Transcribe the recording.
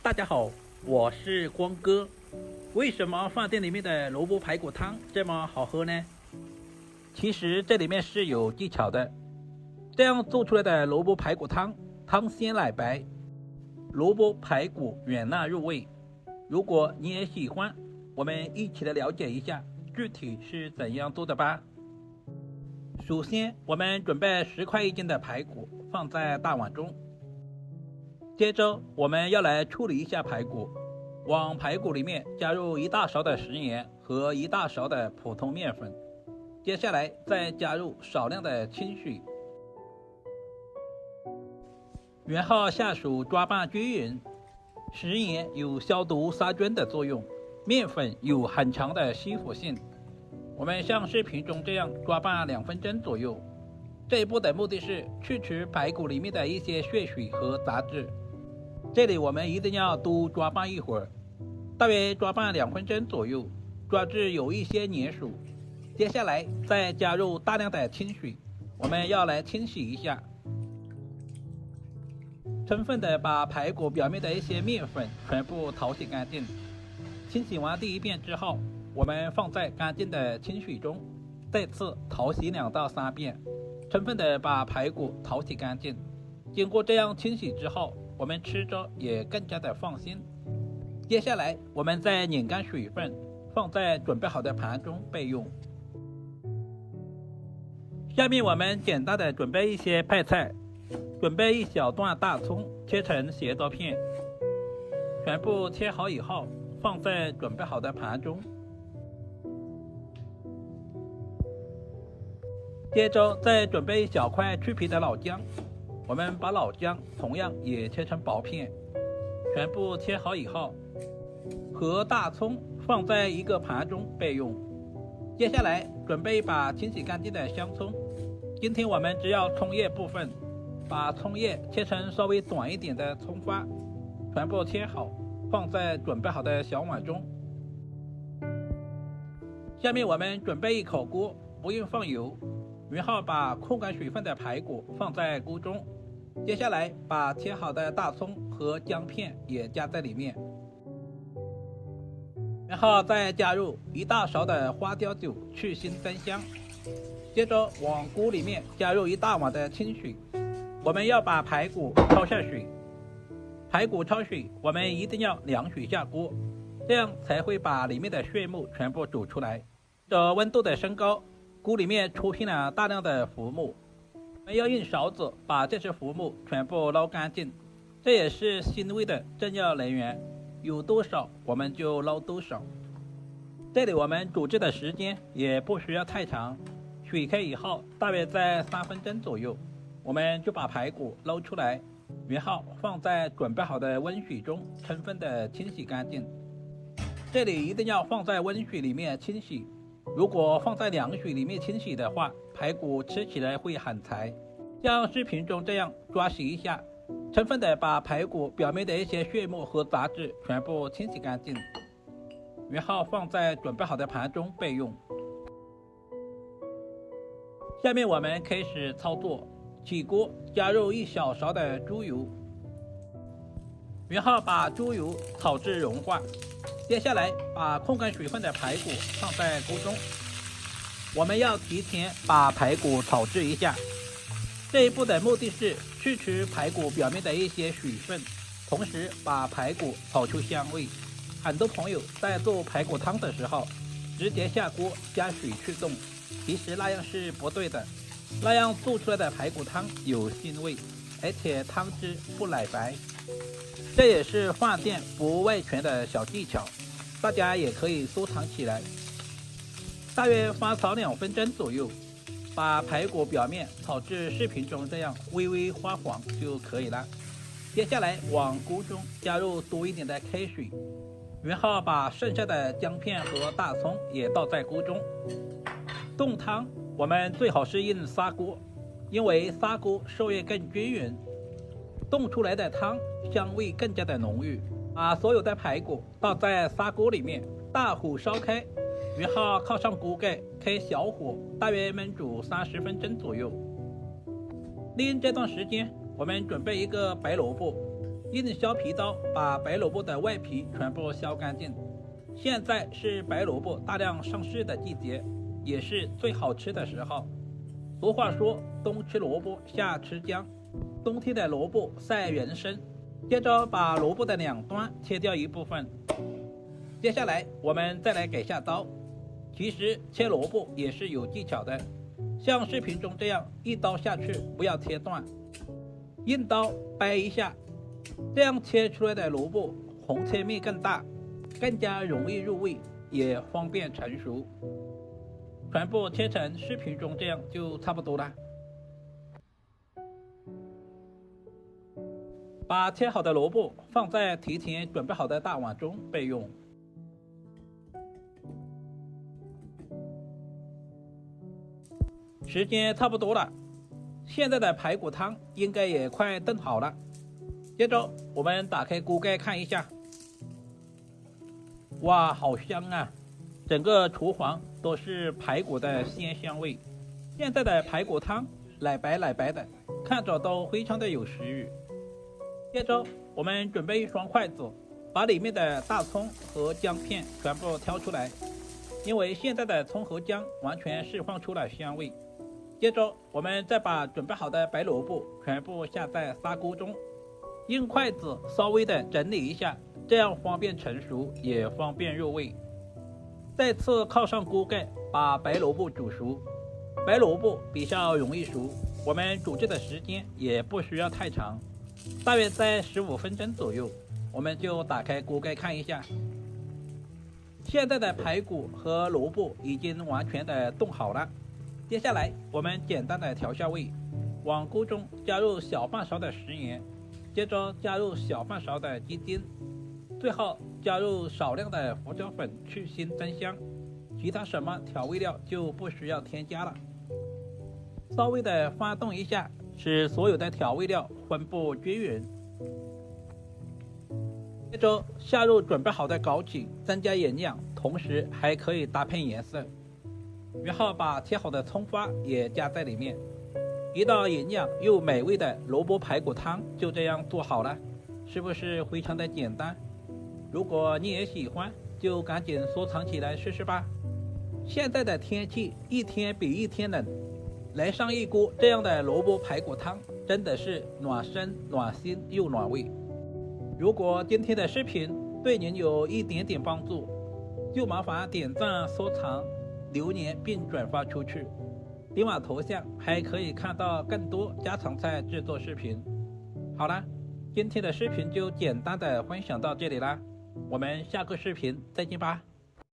大家好，我是光哥。为什么饭店里面的萝卜排骨汤这么好喝呢？其实这里面是有技巧的。这样做出来的萝卜排骨汤，汤鲜奶白，萝卜排骨软烂入味。如果你也喜欢，我们一起来了解一下具体是怎样做的吧。首先，我们准备10块1斤的排骨放在大碗中。接着，我们要来处理一下排骨。往排骨里面加入1大勺的食盐和1大勺的普通面粉。接下来再加入少量的清水，然后下手抓拌均匀。食盐有消毒杀菌的作用，面粉有很强的吸附性。我们像视频中这样抓拌2分钟左右。这一步的目的是去除排骨里面的一些血水和杂质。这里我们一定要多抓拌一会儿，大约抓拌2分钟左右，抓至有一些粘稠。接下来再加入大量的清水，我们要来清洗一下，充分的把排骨表面的一些面粉全部淘洗干净。清洗完第一遍之后，我们放在干净的清水中，再次淘洗2到3遍，充分的把排骨淘洗干净。经过这样清洗之后，我们吃着也更加的放心。接下来我们再拧干水分，放在准备好的盘中备用。下面我们简单的准备一些配菜，准备1小段大葱切成斜刀片，全部切好以后放在准备好的盘中。接着再准备1小块去皮的老姜，我们把老姜同样也切成薄片，全部切好以后，和大葱放在一个盘中备用。接下来准备一把清洗干净的香葱，今天我们只要葱叶部分，把葱叶切成稍微短一点的葱花，全部切好，放在准备好的小碗中。下面我们准备一口锅，不用放油，然后把控干水分的排骨放在锅中。接下来把切好的大葱和姜片也加在里面，然后再加入1大勺的花雕酒去腥增香。接着往锅里面加入1大碗的清水，我们要把排骨焯下水。排骨焯水我们一定要凉水下锅，这样才会把里面的血沫全部煮出来。这温度的升高，锅里面出现了大量的浮沫，我们要用勺子把这些浮沫全部捞干净，这也是腥味的重要来源，有多少我们就捞多少。这里我们煮制的时间也不需要太长，水开以后大约在3分钟左右，我们就把排骨捞出来，然后放在准备好的温水中充分的清洗干净。这里一定要放在温水里面清洗，如果放在凉水里面清洗的话，排骨吃起来会很柴。像视频中这样抓洗一下，充分的把排骨表面的一些血沫和杂质全部清洗干净，然后放在准备好的盘中备用。下面我们开始操作，起锅加入1小勺的猪油，然后把猪油炒至融化。接下来把控干水分的排骨放在锅中，我们要提前把排骨炒制一下。这一步的目的是去除排骨表面的一些水分，同时把排骨炒出香味。很多朋友在做排骨汤的时候直接下锅加水去冻，其实那样是不对的，那样做出来的排骨汤有腥味，而且汤汁不奶白。这也是饭店不外传的小技巧，大家也可以收藏起来。大约翻炒2分钟左右，把排骨表面炒至视频中这样微微发黄就可以了。接下来往锅中加入多一点的开水，然后把剩下的姜片和大葱也倒在锅中。炖汤我们最好是用砂锅，因为砂锅受热更均匀，炖出来的汤香味更加的浓郁。把所有的排骨倒在砂锅里面，大火烧开，然后靠上锅盖，开小火，大约焖煮30分钟左右。利用这段时间，我们准备一个白萝卜，用削皮刀把白萝卜的外皮全部削干净。现在是白萝卜大量上市的季节，也是最好吃的时候。俗话说，冬吃萝卜夏吃姜，冬天的萝卜赛人参。接着把萝卜的两端切掉一部分。接下来我们再来改下刀。其实切萝卜也是有技巧的，像视频中这样一刀下去，不要切断，用刀掰一下，这样切出来的萝卜红切面更大，更加容易入味，也方便成熟。全部切成视频中这样就差不多了。把切好的萝卜放在提前准备好的大碗中备用。时间差不多了，现在的排骨汤应该也快炖好了。接着我们打开锅盖看一下，哇，好香啊！整个厨房都是排骨的鲜香味。现在的排骨汤奶白奶白的，看着都非常的有食欲。接着我们准备一双筷子，把里面的大葱和姜片全部挑出来，因为现在的葱和姜完全释放出了香味。接着我们再把准备好的白萝卜全部下在砂锅中，用筷子稍微的整理一下，这样方便成熟，也方便入味。再次靠上锅盖，把白萝卜煮熟。白萝卜比较容易熟，我们煮制的时间也不需要太长，大约在15分钟左右。我们就打开锅盖看一下，现在的排骨和萝卜已经完全的炖好了。接下来我们简单的调下味，往锅中加入小半勺的食盐，接着加入小半勺的鸡精，最后加入少量的胡椒粉去腥增香，其他什么调味料就不需要添加了。稍微的翻动一下，使所有的调味料分布均匀。接着下入准备好的枸杞，增加营养，同时还可以搭配颜色。然后把切好的葱花也加在里面，一道营养又美味的萝卜排骨汤就这样做好了，是不是非常的简单？如果你也喜欢，就赶紧收藏起来试试吧。现在的天气一天比一天冷，来上一锅这样的萝卜排骨汤，真的是暖身暖心又暖胃。如果今天的视频对您有一点点帮助，就麻烦点赞收藏留言并转发出去，点我头像还可以看到更多家常菜制作视频。好了，今天的视频就简单的分享到这里啦，我们下个视频再见吧。